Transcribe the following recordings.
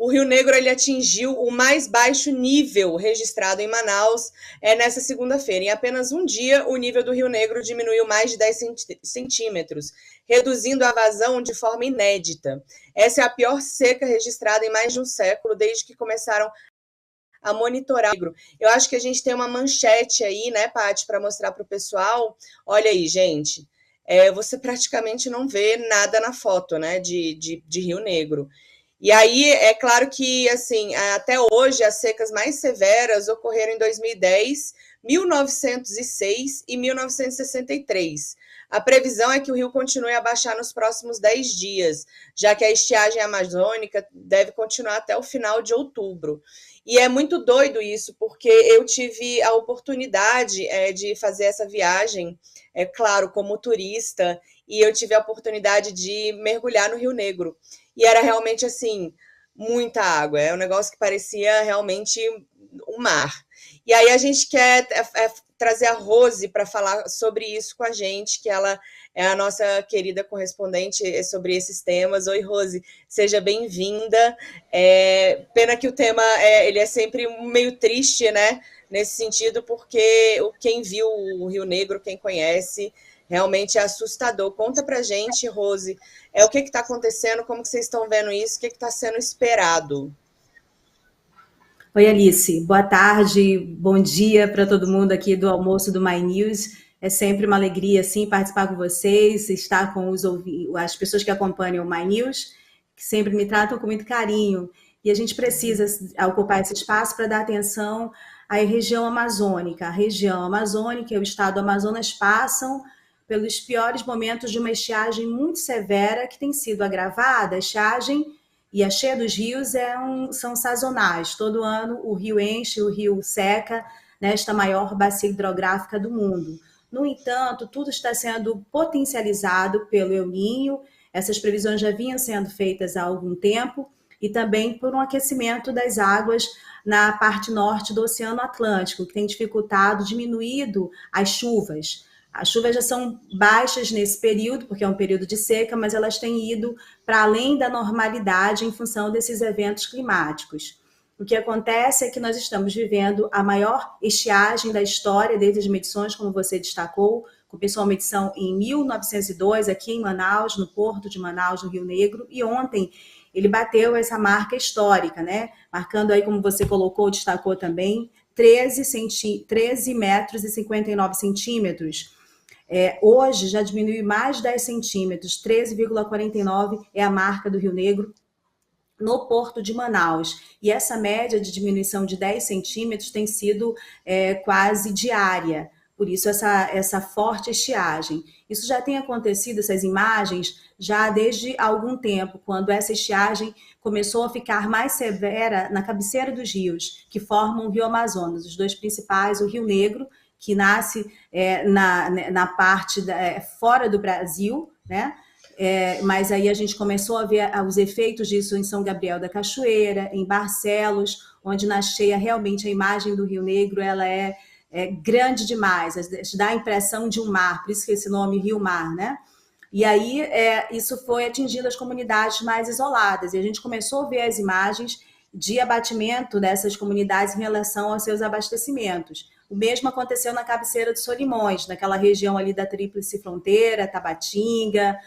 o Rio Negro ele atingiu o mais baixo nível registrado em Manaus nessa segunda-feira. Em apenas um dia, o nível do Rio Negro diminuiu mais de 10 centímetros, reduzindo a vazão de forma inédita. Essa é a pior seca registrada em mais de um século, desde que começaram a monitorar. Eu acho que a gente tem uma manchete aí, né, Paty, para mostrar para o pessoal. Olha aí, gente, você praticamente não vê nada na foto, né, de Rio Negro. E aí, é claro que, assim, até hoje, as secas mais severas ocorreram em 2010, 1906 e 1963. A previsão é que o rio continue a baixar nos próximos 10 dias, já que a estiagem amazônica deve continuar até o final de outubro. E é muito doido isso, porque eu tive a oportunidade de fazer essa viagem, claro, como turista, e eu tive a oportunidade de mergulhar no Rio Negro. E era realmente assim, muita água. É um negócio que parecia realmente um mar. E aí a gente quer trazer a Rose para falar sobre isso com a gente, que ela é a nossa querida correspondente sobre esses temas. Oi, Rose, seja bem-vinda. Pena que o tema ele é sempre meio triste, né? Nesse sentido, porque quem viu o Rio Negro, quem conhece, realmente é assustador. Conta pra gente, Rose, o que está acontecendo, como que vocês estão vendo isso, o que está sendo esperado? Oi, Alice. Boa tarde, bom dia para todo mundo aqui do almoço do My News. É sempre uma alegria, assim, participar com vocês, estar com as pessoas que acompanham o My News, que sempre me tratam com muito carinho. E a gente precisa ocupar esse espaço para dar atenção à região amazônica. A região amazônica e o estado do Amazonas passam pelos piores momentos de uma estiagem muito severa que tem sido agravada. A estiagem e a cheia dos rios são sazonais. Todo ano o rio enche, o rio seca, nesta maior bacia hidrográfica do mundo. No entanto, tudo está sendo potencializado pelo El Niño. Essas previsões já vinham sendo feitas há algum tempo e também por um aquecimento das águas na parte norte do Oceano Atlântico, que tem dificultado, diminuído as chuvas. As chuvas já são baixas nesse período, porque é um período de seca, mas elas têm ido para além da normalidade em função desses eventos climáticos. O que acontece é que nós estamos vivendo a maior estiagem da história desde as medições, como você destacou. Começou a medição em 1902, aqui em Manaus, no porto de Manaus, no Rio Negro, e ontem ele bateu essa marca histórica, né? Marcando aí, como você colocou, destacou também, 13 metros e 59 centímetros. Hoje já diminuiu mais de 10 centímetros, 13,49 é a marca do Rio Negro no porto de Manaus. E essa média de diminuição de 10 centímetros tem sido quase diária. Por isso, essa forte estiagem. Isso já tem acontecido, essas imagens, já desde algum tempo, quando essa estiagem começou a ficar mais severa na cabeceira dos rios, que formam o Rio Amazonas, os dois principais, o Rio Negro, que nasce na parte fora do Brasil, né? Mas aí a gente começou a ver os efeitos disso em São Gabriel da Cachoeira, em Barcelos, onde na cheia realmente a imagem do Rio Negro ela é grande demais, dá a impressão de um mar, por isso que esse nome Rio Mar, né? E aí isso foi atingindo as comunidades mais isoladas, e a gente começou a ver as imagens de abatimento dessas comunidades em relação aos seus abastecimentos. O mesmo aconteceu na cabeceira de Solimões, naquela região ali da Tríplice Fronteira, Tabatinga,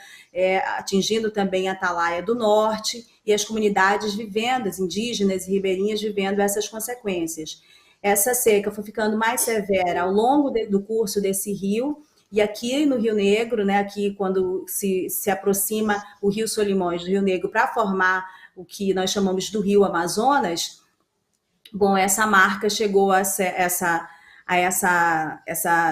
atingindo também a Atalaia do Norte, e as comunidades vivendo, as indígenas e ribeirinhas vivendo essas consequências. Essa seca foi ficando mais severa ao longo do curso desse rio, e aqui no Rio Negro, né, aqui quando se aproxima o Rio Solimões do Rio Negro para formar o que nós chamamos do Rio Amazonas, bom, essa marca chegou a essa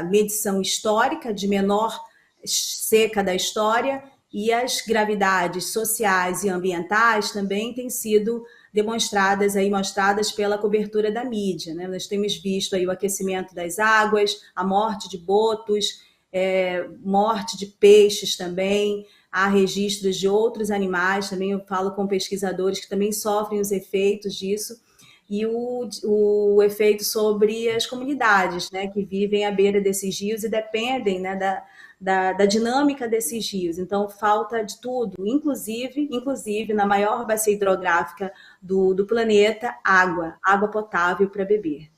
medição histórica de menor seca da história, e as gravidades sociais e ambientais também têm sido demonstradas aí, mostradas pela cobertura da mídia, né? Nós temos visto aí o aquecimento das águas, a morte de botos, morte de peixes também, há registros de outros animais, também eu falo com pesquisadores que também sofrem os efeitos disso, e o efeito sobre as comunidades, né, que vivem à beira desses rios e dependem, né, da dinâmica desses rios. Então, falta de tudo, inclusive na maior bacia hidrográfica do planeta, água potável para beber.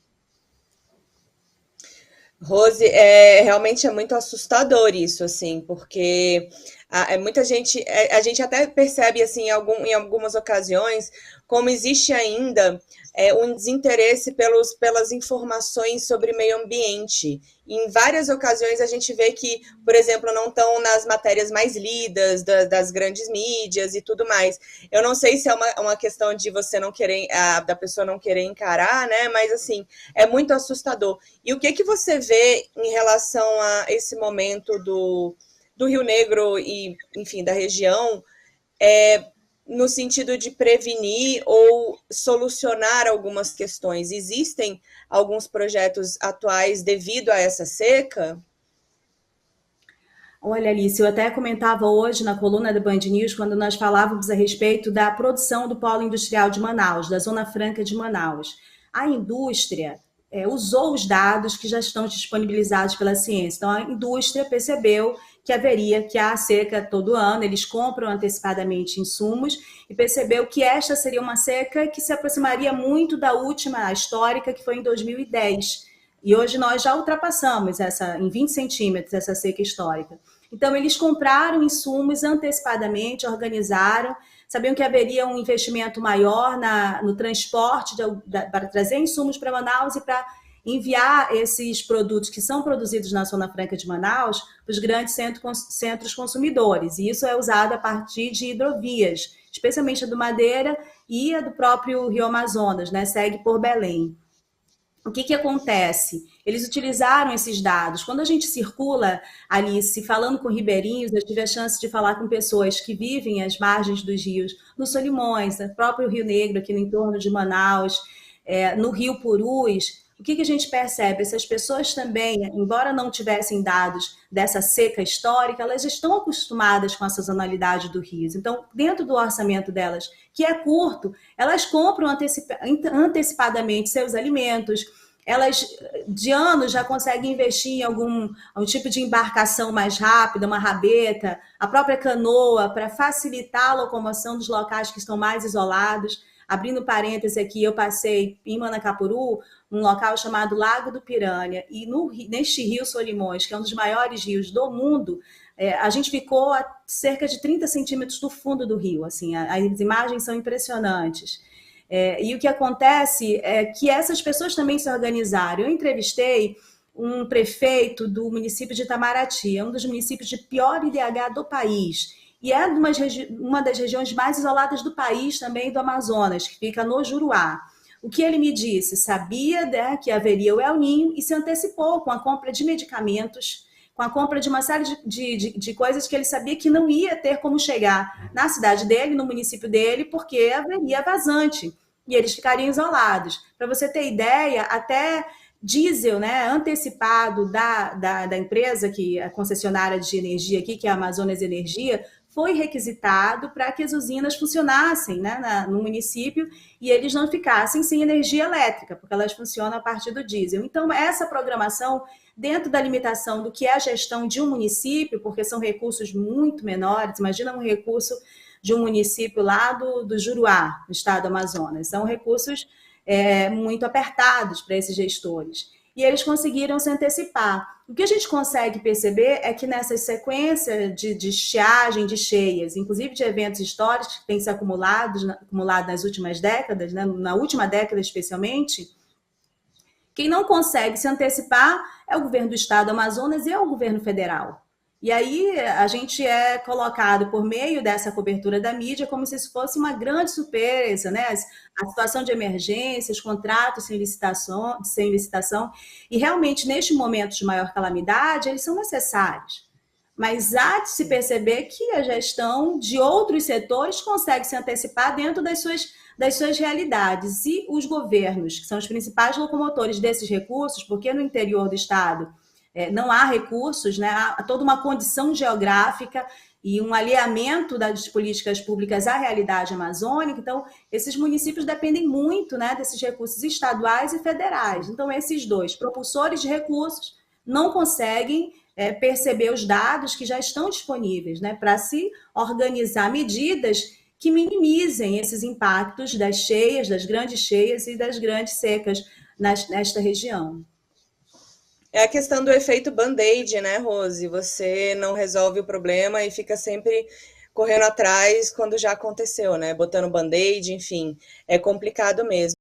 Rose, realmente é muito assustador isso, assim, porque muita gente, a gente até percebe, assim, em algumas ocasiões, como existe ainda um desinteresse pelas informações sobre meio ambiente. Em várias ocasiões a gente vê que, por exemplo, não estão nas matérias mais lidas das grandes mídias e tudo mais. Eu não sei se é uma questão de você não querer, da pessoa não querer encarar, né? Mas assim, é muito assustador. E o que você vê em relação a esse momento do Rio Negro e, enfim, da região, no sentido de prevenir ou solucionar algumas questões? Existem alguns projetos atuais devido a essa seca? Olha, Alice, eu até comentava hoje na coluna da Band News, quando nós falávamos a respeito da produção do polo industrial de Manaus, da Zona Franca de Manaus. A indústria usou os dados que já estão disponibilizados pela ciência. Então, a indústria percebeu que há seca todo ano, eles compram antecipadamente insumos e percebeu que esta seria uma seca que se aproximaria muito da última histórica, que foi em 2010. E hoje nós já ultrapassamos em 20 centímetros essa seca histórica. Então, eles compraram insumos antecipadamente, organizaram, sabiam que haveria um investimento maior no transporte para trazer insumos para Manaus e para enviar esses produtos que são produzidos na Zona Franca de Manaus para os grandes centros consumidores. E isso é usado a partir de hidrovias, especialmente a do Madeira e a do próprio Rio Amazonas, né? Segue por Belém. O que acontece? Eles utilizaram esses dados. Quando a gente circula, Alice, falando com ribeirinhos, eu tive a chance de falar com pessoas que vivem às margens dos rios, no Solimões, no próprio Rio Negro, aqui no entorno de Manaus, no Rio Purus. O que a gente percebe? Essas pessoas também, embora não tivessem dados dessa seca histórica, elas estão acostumadas com a sazonalidade do rio. Então, dentro do orçamento delas, que é curto, elas compram antecipadamente seus alimentos. Elas, de anos, já conseguem investir em algum tipo de embarcação mais rápida, uma rabeta, a própria canoa, para facilitar a locomoção dos locais que estão mais isolados. Abrindo parêntese aqui, eu passei em Manacapuru, um local chamado Lago do Piranha, e neste rio Solimões, que é um dos maiores rios do mundo, a gente ficou a cerca de 30 centímetros do fundo do rio. Assim, as imagens são impressionantes. E o que acontece é que essas pessoas também se organizaram. Eu entrevistei um prefeito do município de Itamaraty, um dos municípios de pior IDH do país, e é uma das regiões mais isoladas do país, também do Amazonas, que fica no Juruá. O que ele me disse? Sabia, né, que haveria o El Niño e se antecipou com a compra de medicamentos, com a compra de uma série de coisas que ele sabia que não ia ter como chegar na cidade dele, no município dele, porque haveria vazante e eles ficariam isolados. Para você ter ideia, até diesel, né, antecipado da empresa, que é a concessionária de energia aqui, que é a Amazonas Energia, foi requisitado para que as usinas funcionassem, né, no município e eles não ficassem sem energia elétrica, porque elas funcionam a partir do diesel. Então, essa programação, dentro da limitação do que é a gestão de um município, porque são recursos muito menores, imagina um recurso de um município lá do Juruá, no estado do Amazonas, são recursos muito apertados para esses gestores. E eles conseguiram se antecipar. O que a gente consegue perceber é que nessa sequência de estiagem, de cheias, inclusive de eventos históricos que têm se acumulado nas últimas décadas, né, na última década especialmente, quem não consegue se antecipar é o governo do estado do Amazonas e é o governo federal. E aí a gente é colocado por meio dessa cobertura da mídia como se isso fosse uma grande surpresa, né? A situação de emergência, os contratos sem licitação, e realmente neste momento de maior calamidade, eles são necessários. Mas há de se perceber que a gestão de outros setores consegue se antecipar dentro das suas realidades. E os governos, que são os principais locomotores desses recursos, porque no interior do estado não há recursos, né? Há toda uma condição geográfica e um alinhamento das políticas públicas à realidade amazônica. Então, esses municípios dependem muito, né, desses recursos estaduais e federais. Então, esses dois propulsores de recursos não conseguem perceber os dados que já estão disponíveis, né, para se organizar medidas que minimizem esses impactos das cheias, das grandes cheias e das grandes secas nesta região. É a questão do efeito band-aid, né, Rose? Você não resolve o problema e fica sempre correndo atrás quando já aconteceu, né? Botando band-aid, enfim, é complicado mesmo.